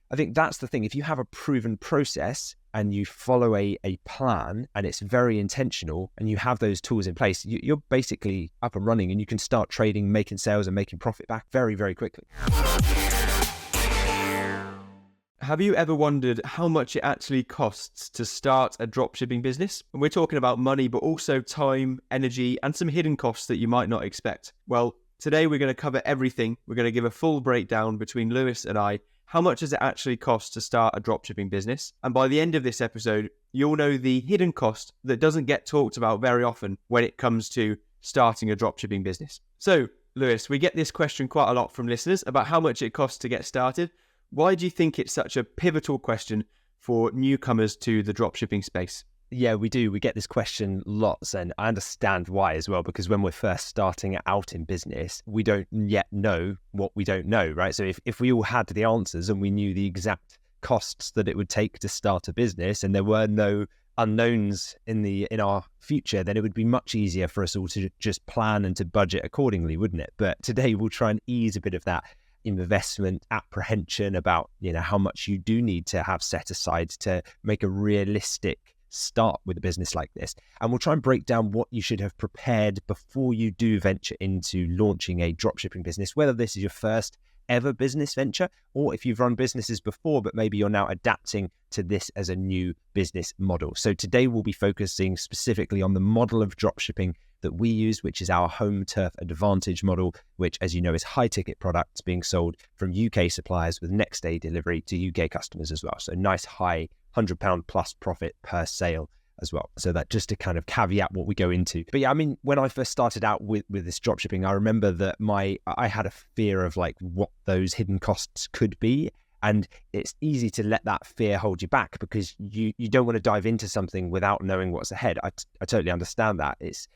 I think that's the thing. If you have a proven process and you follow a plan and it's very intentional and you have those tools in place, you're basically up and running and you can start trading, making sales and making profit back very, very quickly. Have you ever wondered how much it actually costs to start a dropshipping business? And we're talking about money, but also time, energy, and some hidden costs that you might not expect. Well, today we're going to cover everything. We're going to give a full breakdown between Lewis and I. How much does it actually cost to start a dropshipping business? And by the end of this episode, you'll know the hidden cost that doesn't get talked about very often when it comes to starting a dropshipping business. So, Lewis, we get this question quite a lot from listeners about how much it costs to get started. Why do you think it's such a pivotal question for newcomers to the dropshipping space? Yeah, we do. We get this question lots, and I understand why as well, because when we're first starting out in business, we don't yet know what we don't know, right? So if we all had the answers and we knew the exact costs that it would take to start a business and there were no unknowns in our future, then it would be much easier for us all to just plan and to budget accordingly, wouldn't it? But today we'll try and ease a bit of that investment apprehension about, how much you do need to have set aside to make a realistic start with a business like this. And we'll try and break down what you should have prepared before you do venture into launching a dropshipping business, whether this is your first ever business venture or if you've run businesses before, but maybe you're now adapting to this as a new business model. So today we'll be focusing specifically on the model of dropshipping that we use, which is our Home Turf Advantage model, which, as you know, is high ticket products being sold from UK suppliers with next day delivery to UK customers as well. So nice high £100 plus profit per sale as well. So that just to kind of caveat what we go into. But yeah, I mean, when I first started out with this dropshipping, I remember that I had a fear of like what those hidden costs could be. And it's easy to let that fear hold you back because you don't want to dive into something without knowing what's ahead. I totally understand that. It's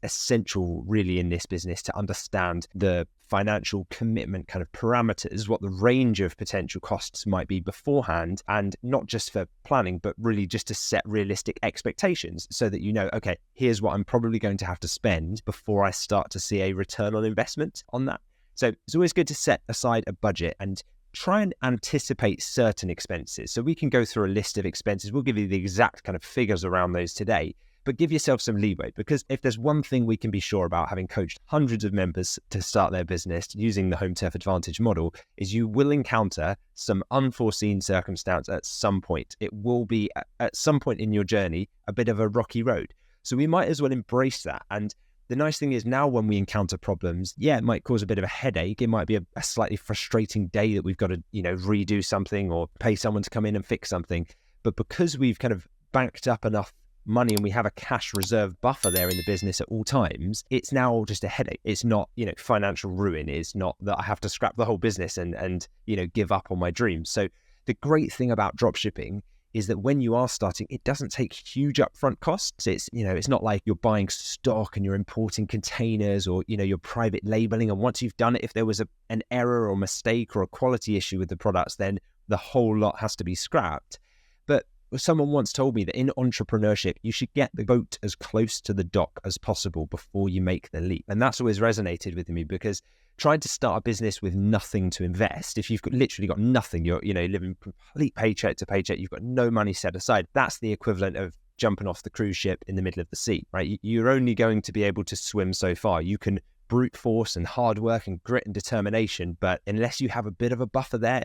essential really in this business to understand the financial commitment kind of parameters, what the range of potential costs might be beforehand, and not just for planning, but really just to set realistic expectations so that okay, here's what I'm probably going to have to spend before I start to see a return on investment on that. So it's always good to set aside a budget and try and anticipate certain expenses. So we can go through a list of expenses. We'll give you the exact kind of figures around those today, but give yourself some leeway, because if there's one thing we can be sure about, having coached hundreds of members to start their business using the Home Turf Advantage model, is you will encounter some unforeseen circumstance at some point. It will be at some point in your journey a bit of a rocky road. So we might as well embrace that. And the nice thing is now when we encounter problems, it might cause a bit of a headache. It might be a slightly frustrating day that we've got to, redo something or pay someone to come in and fix something. But because we've kind of banked up enough money and we have a cash reserve buffer there in the business at all times, it's now just a headache. It's not, financial ruin. It's not that I have to scrap the whole business and give up on my dreams. So the great thing about dropshipping is that when you are starting, it doesn't take huge upfront costs. It's, it's not like you're buying stock and you're importing containers or, you're private labeling. And once you've done it, if there was an error or mistake or a quality issue with the products, then the whole lot has to be scrapped. But someone once told me that in entrepreneurship, you should get the boat as close to the dock as possible before you make the leap. And that's always resonated with me, because trying to start a business with nothing to invest, if you've literally got nothing, you're living complete paycheck to paycheck, you've got no money set aside, that's the equivalent of jumping off the cruise ship in the middle of the sea, right? You're only going to be able to swim so far. You can brute force and hard work and grit and determination, but unless you have a bit of a buffer there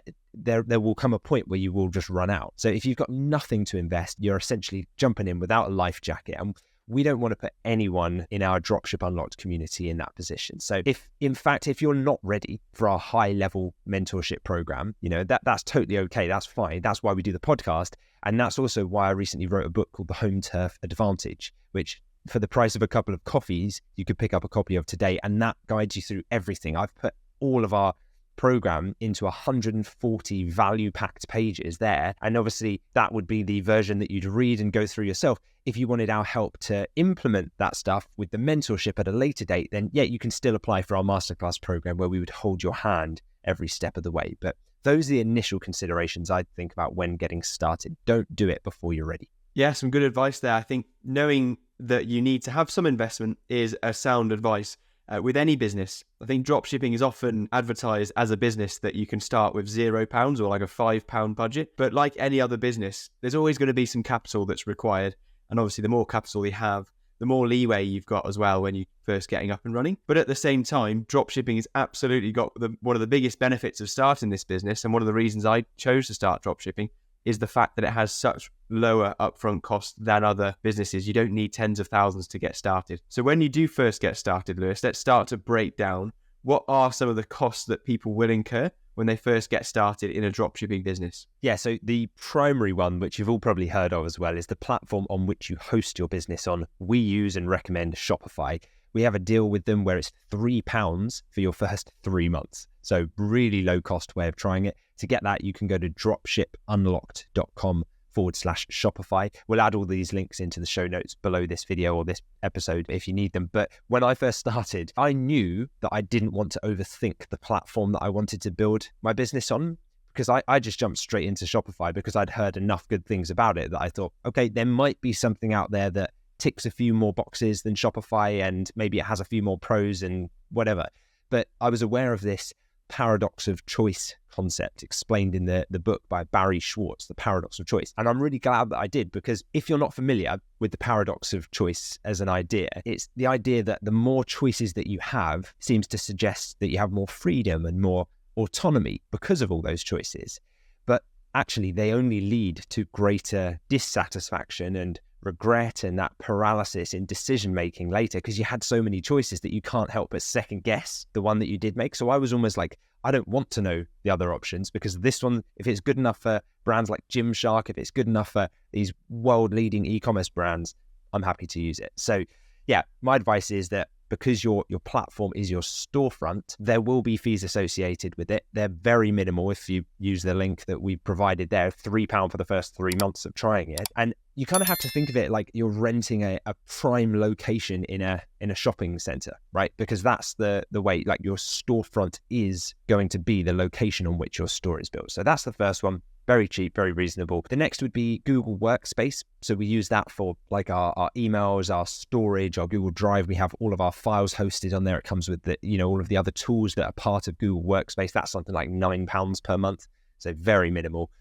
will come a point where you will just run out. So if you've got nothing to invest, you're essentially jumping in without a life jacket, and we don't want to put anyone in our Dropship Unlocked community in that position. So if you're not ready for our high level mentorship program, that's totally okay. That's fine. That's why we do the podcast. And that's also why I recently wrote a book called The Home Turf Advantage, which for the price of a couple of coffees, you could pick up a copy of today, and that guides you through everything. I've put all of our program into 140 value-packed pages there, and obviously that would be the version that you'd read and go through yourself. If you wanted our help to implement that stuff with the mentorship at a later date, then you can still apply for our masterclass program where we would hold your hand every step of the way. But those are the initial considerations I'd think about when getting started. Don't do it before you're ready. Yeah, some good advice there. I think knowing that you need to have some investment is a sound advice. With any business, I think dropshipping is often advertised as a business that you can start with £0 or like a £5 budget. But like any other business, there's always going to be some capital that's required. And obviously, the more capital you have, the more leeway you've got as well when you're first getting up and running. But at the same time, dropshipping has absolutely got one of the biggest benefits of starting this business. And one of the reasons I chose to start dropshipping is the fact that it has such lower upfront costs than other businesses. You don't need tens of thousands to get started. So when you do first get started, Lewis, let's start to break down what are some of the costs that people will incur when they first get started in a dropshipping business. Yeah, so the primary one, which you've all probably heard of as well, is the platform on which you host your business on. We use and recommend Shopify. We have a deal with them where it's £3 for your first 3 months. So really low cost way of trying it. To get that, you can go to dropshipunlocked.com/Shopify. We'll add all these links into the show notes below this video or this episode if you need them. But when I first started, I knew that I didn't want to overthink the platform that I wanted to build my business on, because I just jumped straight into Shopify because I'd heard enough good things about it that I thought, okay, there might be something out there that ticks a few more boxes than Shopify, and maybe it has a few more pros and whatever. But I was aware of this paradox of choice concept explained in the book by Barry Schwartz, The Paradox of Choice. And I'm really glad that I did, because if you're not familiar with the paradox of choice as an idea, it's the idea that the more choices that you have seems to suggest that you have more freedom and more autonomy because of all those choices. But actually, they only lead to greater dissatisfaction and regret and that paralysis in decision making later, because you had so many choices that you can't help but second guess the one that you did make. So I was almost like, I don't want to know the other options, because this one, if it's good enough for brands like Gymshark, if it's good enough for these world leading e-commerce brands, I'm happy to use it. So yeah, my advice is that because your platform is your storefront, there will be fees associated with it. They're very minimal if you use the link that we provided there, £3 for the first 3 months of trying it. And you kind of have to think of it like you're renting a prime location in a shopping center, right? Because that's the way, like, your storefront is going to be the location on which your store is built. So that's the first one. Very cheap, very reasonable. The next would be Google Workspace. So we use that for like our emails, our storage, our Google Drive. We have all of our files hosted on there. It comes with all of the other tools that are part of Google Workspace. That's something like £9 per month. So very minimal.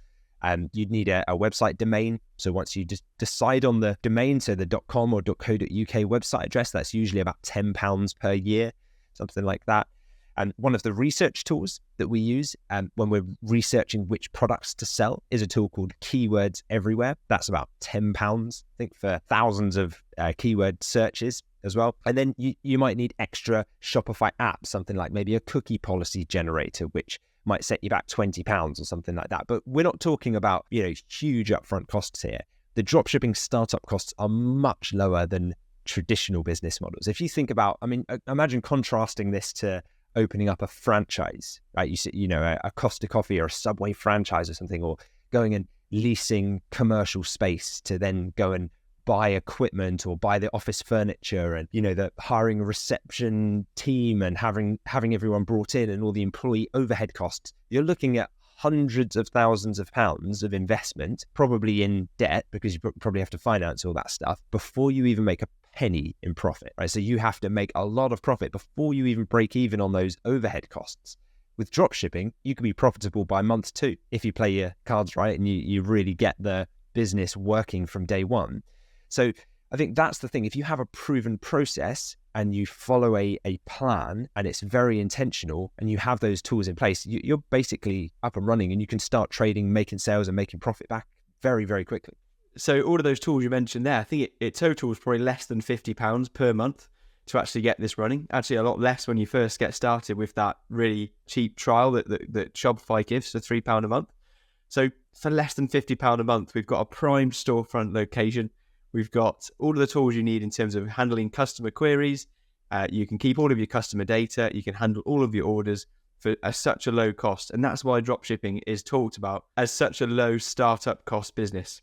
You'd need a website domain. So once you just decide on the domain, so the .com or .co.uk website address, that's usually about £10 per year, something like that. And one of the research tools that we use when we're researching which products to sell is a tool called Keywords Everywhere. That's about £10, I think, for thousands of keyword searches as well. And then you might need extra Shopify apps, something like maybe a cookie policy generator, which might set you back £20 or something like that. But we're not talking about, huge upfront costs here. The dropshipping startup costs are much lower than traditional business models. If you think about, imagine contrasting this to opening up a franchise, right? You see, a Costa Coffee or a Subway franchise or something, or going and leasing commercial space to then go and buy equipment or buy the office furniture, and the hiring a reception team and having everyone brought in and all the employee overhead costs. You're looking at hundreds of thousands of pounds of investment, probably in debt, because you probably have to finance all that stuff before you even make a penny in profit, right? So you have to make a lot of profit before you even break even on those overhead costs. With dropshipping, you can be profitable by month 2 if you play your cards right and you really get the business working from day one. So I think that's the thing. If you have a proven process and you follow a plan and it's very intentional and you have those tools in place, you're basically up and running, and you can start trading, making sales and making profit back very, very quickly. So all of those tools you mentioned there, I think it totals probably less than £50 per month to actually get this running. Actually, a lot less when you first get started with that really cheap trial that Shopify gives for £3 a month. So for less than £50 a month, we've got a prime storefront location. We've got all of the tools you need in terms of handling customer queries. You can keep all of your customer data. You can handle all of your orders for such a low cost. And that's why dropshipping is talked about as such a low startup cost business.